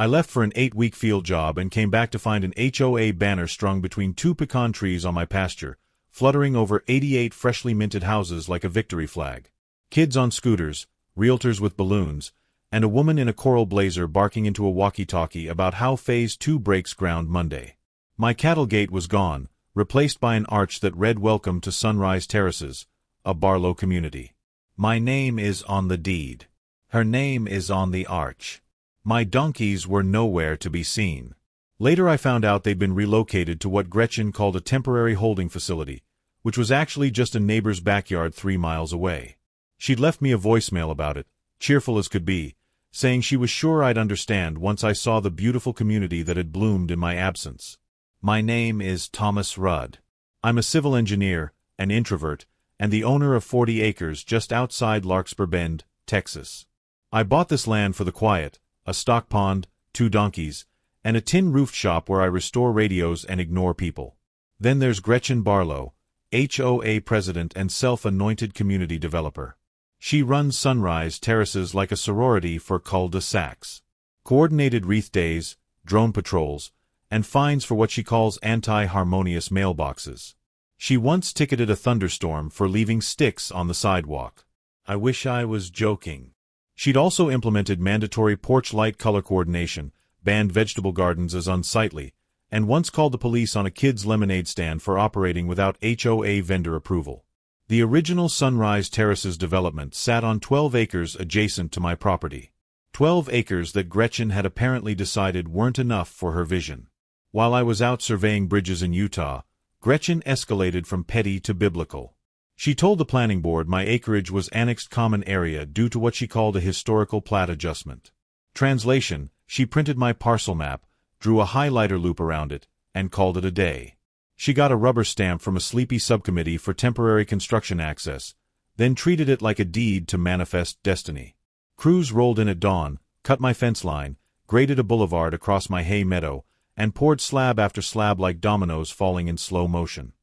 I left for an 8-week field job and came back to find an HOA banner strung between 2 pecan trees on my pasture, fluttering over 88 freshly minted houses like a victory flag. Kids on scooters, realtors with balloons, and a woman in a coral blazer barking into a walkie-talkie about how Phase 2 breaks ground Monday. My cattle gate was gone, replaced by an arch that read "Welcome to Sunrise Terraces, a Barlo community." My name is on the deed. Her name is on the arch. My donkeys were nowhere to be seen. Later I found out they'd been relocated to what Gretchen called a temporary holding facility, which was actually just a neighbor's backyard 3 miles away. She'd left me a voicemail about it, cheerful as could be, saying she was sure I'd understand once I saw the beautiful community that had bloomed in my absence. My name is Thomas Rudd. I'm a civil engineer, an introvert, and the owner of 40 acres just outside Larkspur Bend, Texas. I bought this land for the quiet, a stock pond, 2 donkeys, and a tin-roofed shop where I restore radios and ignore people. Then there's Gretchen Barlo, HOA president and self-anointed community developer. She runs Sunrise Terraces like a sorority for cul-de-sacs. Coordinated wreath days, drone patrols, and fines for what she calls anti-harmonious mailboxes. She once ticketed a thunderstorm for leaving sticks on the sidewalk. I wish I was joking. She'd also implemented mandatory porch light color coordination, banned vegetable gardens as unsightly, and once called the police on a kid's lemonade stand for operating without HOA vendor approval. The original Sunrise Terraces development sat on 12 acres adjacent to my property. 12 acres that Gretchen had apparently decided weren't enough for her vision. While I was out surveying bridges in Utah, Gretchen escalated from petty to biblical. She told the planning board my acreage was annexed common area due to what she called a historical plat adjustment. Translation: she printed my parcel map, drew a highlighter loop around it, and called it a day. She got a rubber stamp from a sleepy subcommittee for temporary construction access, then treated it like a deed to manifest destiny. Crews rolled in at dawn, cut my fence line, graded a boulevard across my hay meadow, and poured slab after slab like dominoes falling in slow motion.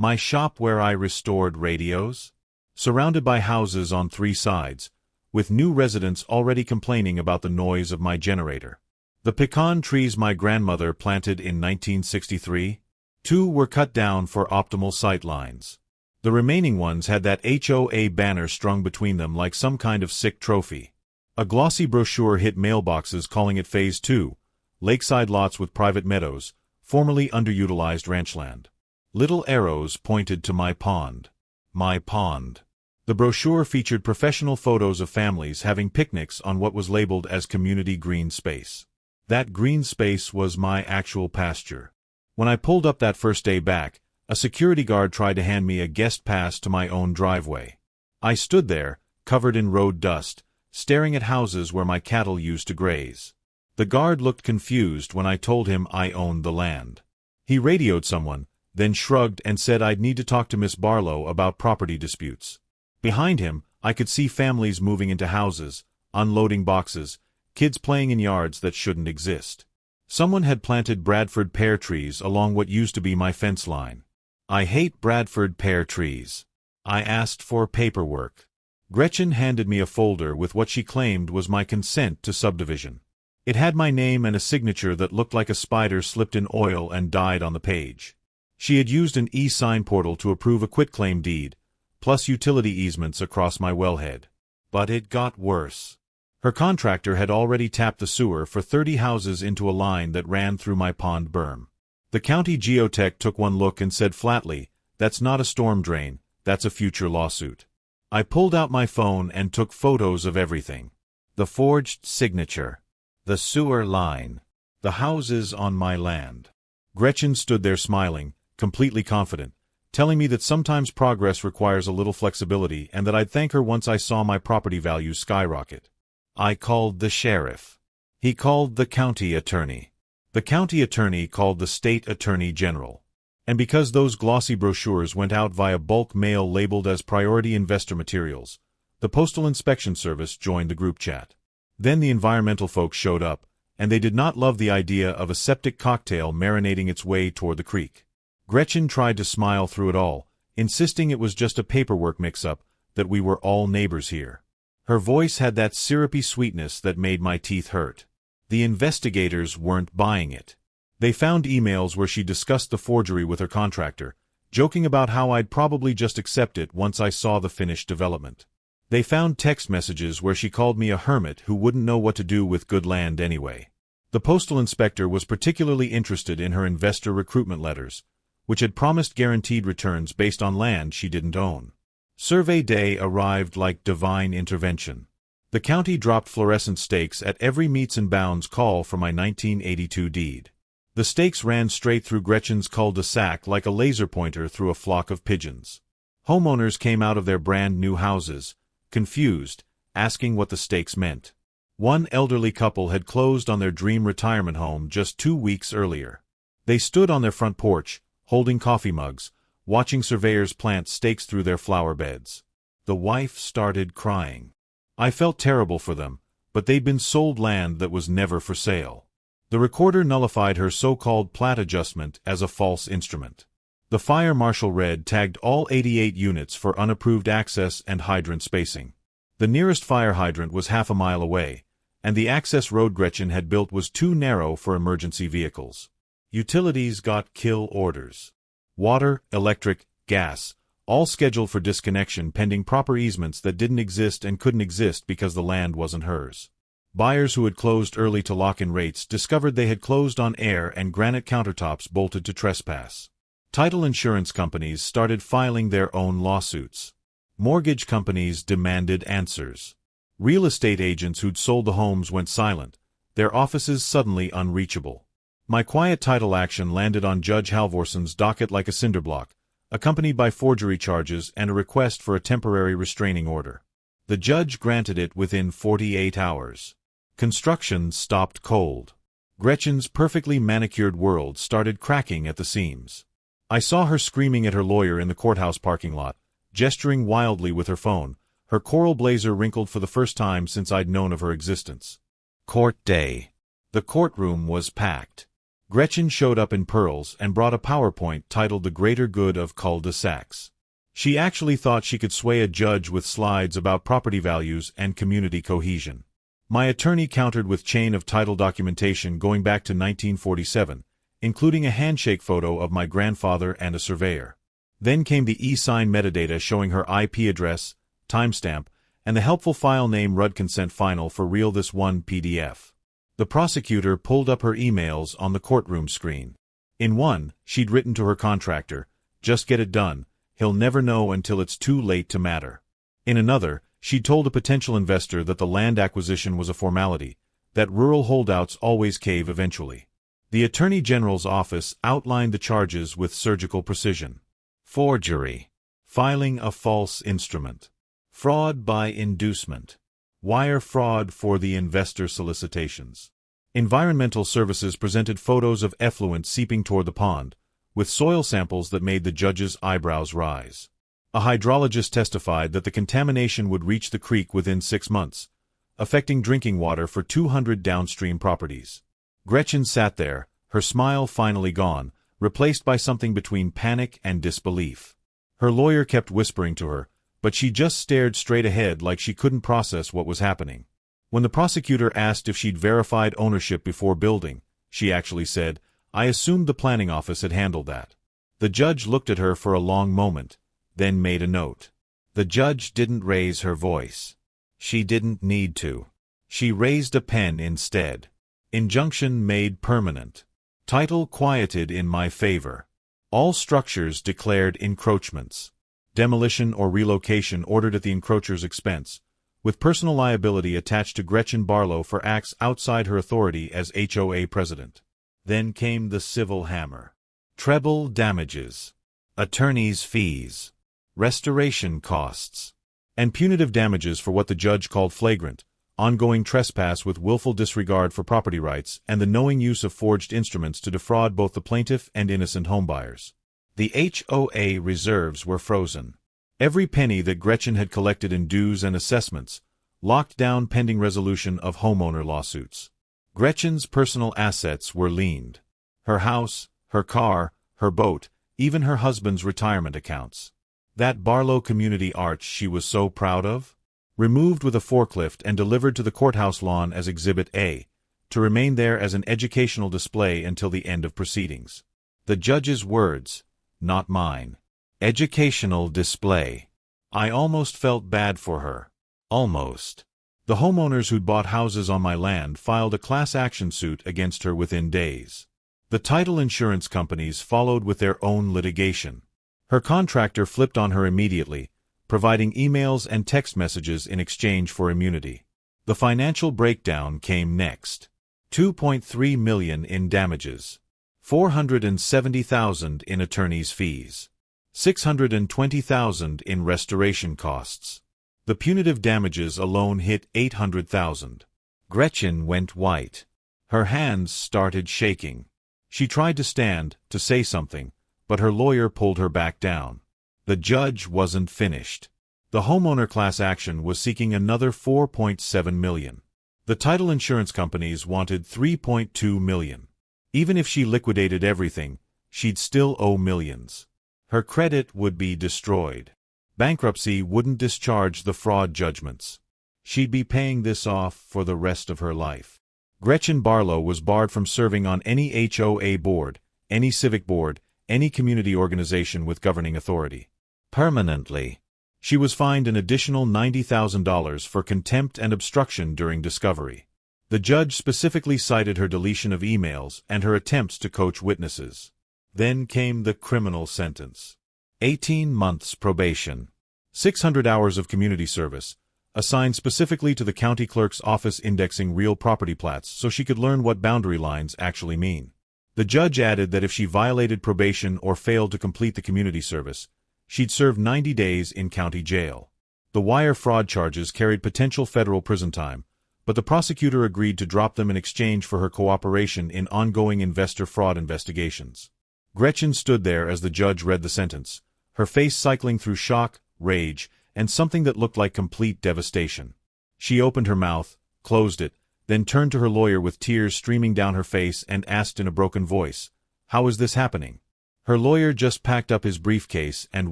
My shop where I restored radios? Surrounded by houses on 3 sides, with new residents already complaining about the noise of my generator. The pecan trees my grandmother planted in 1963? 2 were cut down for optimal sight lines. The remaining ones had that HOA banner strung between them like some kind of sick trophy. A glossy brochure hit mailboxes calling it Phase 2, lakeside lots with private meadows, formerly underutilized ranchland. Little arrows pointed to my pond. My pond. The brochure featured professional photos of families having picnics on what was labeled as community green space. That green space was my actual pasture. When I pulled up that first day back, a security guard tried to hand me a guest pass to my own driveway. I stood there, covered in road dust, staring at houses where my cattle used to graze. The guard looked confused when I told him I owned the land. He radioed someone, then shrugged and said I'd need to talk to Miss Barlow about property disputes. Behind him, I could see families moving into houses, unloading boxes, kids playing in yards that shouldn't exist. Someone had planted Bradford pear trees along what used to be my fence line. I hate Bradford pear trees. I asked for paperwork. Gretchen handed me a folder with what she claimed was my consent to subdivision. It had my name and a signature that looked like a spider slipped in oil and died on the page. She had used an e-sign portal to approve a quitclaim deed, plus utility easements across my wellhead. But it got worse. Her contractor had already tapped the sewer for 30 houses into a line that ran through my pond berm. The county geotech took one look and said flatly, "That's not a storm drain, that's a future lawsuit." I pulled out my phone and took photos of everything. The forged signature. The sewer line. The houses on my land. Gretchen stood there smiling, completely confident, telling me that sometimes progress requires a little flexibility and that I'd thank her once I saw my property values skyrocket. I called the sheriff. He called the county attorney. The county attorney called the state attorney general. And because those glossy brochures went out via bulk mail labeled as priority investor materials, the Postal Inspection Service joined the group chat. Then the environmental folks showed up, and they did not love the idea of a septic cocktail marinating its way toward the creek. Gretchen tried to smile through it all, insisting it was just a paperwork mix-up, that we were all neighbors here. Her voice had that syrupy sweetness that made my teeth hurt. The investigators weren't buying it. They found emails where she discussed the forgery with her contractor, joking about how I'd probably just accept it once I saw the finished development. They found text messages where she called me a hermit who wouldn't know what to do with good land anyway. The postal inspector was particularly interested in her investor recruitment letters, which had promised guaranteed returns based on land she didn't own. Survey day arrived like divine intervention. The county dropped fluorescent stakes at every meets and bounds call for my 1982 deed. The stakes ran straight through Gretchen's cul-de-sac like a laser pointer through a flock of pigeons. Homeowners came out of their brand-new houses, confused, asking what the stakes meant. One elderly couple had closed on their dream retirement home just 2 weeks earlier. They stood on their front porch, holding coffee mugs, watching surveyors plant stakes through their flower beds. The wife started crying. I felt terrible for them, but they'd been sold land that was never for sale. The recorder nullified her so-called plat adjustment as a false instrument. The fire marshal tagged all 88 units for unapproved access and hydrant spacing. The nearest fire hydrant was half a mile away, and the access road Gretchen had built was too narrow for emergency vehicles. Utilities got kill orders. Water, electric, gas, all scheduled for disconnection pending proper easements that didn't exist and couldn't exist because the land wasn't hers. Buyers who had closed early to lock in rates discovered they had closed on air and granite countertops bolted to trespass. Title insurance companies started filing their own lawsuits. Mortgage companies demanded answers. Real estate agents who'd sold the homes went silent, their offices suddenly unreachable. My quiet title action landed on Judge Halvorson's docket like a cinderblock, accompanied by forgery charges and a request for a temporary restraining order. The judge granted it within 48 hours. Construction stopped cold. Gretchen's perfectly manicured world started cracking at the seams. I saw her screaming at her lawyer in the courthouse parking lot, gesturing wildly with her phone, her coral blazer wrinkled for the first time since I'd known of her existence. Court day. The courtroom was packed. Gretchen showed up in pearls and brought a PowerPoint titled The Greater Good of Cul-de-sacs. She actually thought she could sway a judge with slides about property values and community cohesion. My attorney countered with chain of title documentation going back to 1947, including a handshake photo of my grandfather and a surveyor. Then came the e-sign metadata showing her IP address, timestamp, and the helpful file name RUD consent final for real this one PDF. The prosecutor pulled up her emails on the courtroom screen. In one, she'd written to her contractor, "Just get it done, he'll never know until it's too late to matter." In another, she'd told a potential investor that the land acquisition was a formality, that rural holdouts always cave eventually. The Attorney General's office outlined the charges with surgical precision. Forgery. Filing a false instrument. Fraud by inducement. Wire fraud for the investor solicitations. Environmental Services presented photos of effluent seeping toward the pond, with soil samples that made the judge's eyebrows rise. A hydrologist testified that the contamination would reach the creek within 6 months, affecting drinking water for 200 downstream properties. Gretchen sat there, her smile finally gone, replaced by something between panic and disbelief. Her lawyer kept whispering to her, but she just stared straight ahead like she couldn't process what was happening. When the prosecutor asked if she'd verified ownership before building, she actually said, "I assumed the planning office had handled that." The judge looked at her for a long moment, then made a note. The judge didn't raise her voice. She didn't need to. She raised a pen instead. Injunction made permanent. Title quieted in my favor. All structures declared encroachments. Demolition or relocation ordered at the encroacher's expense, with personal liability attached to Gretchen Barlo for acts outside her authority as HOA president. Then came the civil hammer. Treble damages. Attorney's fees. Restoration costs. And punitive damages for what the judge called flagrant, ongoing trespass with willful disregard for property rights, and the knowing use of forged instruments to defraud both the plaintiff and innocent homebuyers. The HOA reserves were frozen. Every penny that Gretchen had collected in dues and assessments, locked down pending resolution of homeowner lawsuits. Gretchen's personal assets were liened. Her house, her car, her boat, even her husband's retirement accounts. That Barlow community arch she was so proud of? Removed with a forklift and delivered to the courthouse lawn as Exhibit A, to remain there as an educational display until the end of proceedings. The judge's words, not mine. Educational display. I almost felt bad for her. Almost. The homeowners who'd bought houses on my land filed a class action suit against her within days. The title insurance companies followed with their own litigation. Her contractor flipped on her immediately, providing emails and text messages in exchange for immunity. The financial breakdown came next. $2.3 million in damages. $470,000 in attorney's fees. $620,000 in restoration costs. The punitive damages alone hit $800,000. Gretchen went white. Her hands started shaking. She tried to stand, to say something, but her lawyer pulled her back down. The judge wasn't finished. The homeowner class action was seeking another $4.7 million. The title insurance companies wanted $3.2 million. Even if she liquidated everything, she'd still owe millions. Her credit would be destroyed. Bankruptcy wouldn't discharge the fraud judgments. She'd be paying this off for the rest of her life. Gretchen Barlo was barred from serving on any HOA board, any civic board, any community organization with governing authority. Permanently. She was fined an additional $90,000 for contempt and obstruction during discovery. The judge specifically cited her deletion of emails and her attempts to coach witnesses. Then came the criminal sentence. 18 months probation. 600 hours of community service, assigned specifically to the county clerk's office indexing real property plats so she could learn what boundary lines actually mean. The judge added that if she violated probation or failed to complete the community service, she'd serve 90 days in county jail. The wire fraud charges carried potential federal prison time, but the prosecutor agreed to drop them in exchange for her cooperation in ongoing investor fraud investigations. Gretchen stood there as the judge read the sentence, her face cycling through shock, rage, and something that looked like complete devastation. She opened her mouth, closed it, then turned to her lawyer with tears streaming down her face and asked in a broken voice, "How is this happening?" Her lawyer just packed up his briefcase and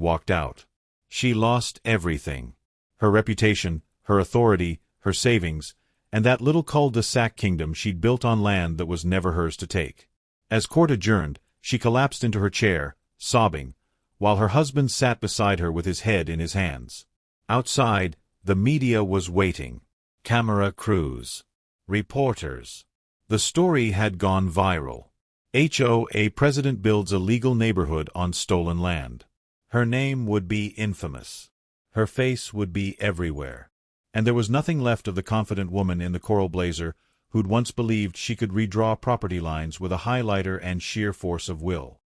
walked out. She lost everything. Her reputation, her authority, her savings, and that little cul-de-sac kingdom she'd built on land that was never hers to take. As court adjourned, she collapsed into her chair, sobbing, while her husband sat beside her with his head in his hands. Outside, the media was waiting. Camera crews. Reporters. The story had gone viral. HOA president builds a legal neighborhood on stolen land. Her name would be infamous. Her face would be everywhere. And there was nothing left of the confident woman in the coral blazer who'd once believed she could redraw property lines with a highlighter and sheer force of will.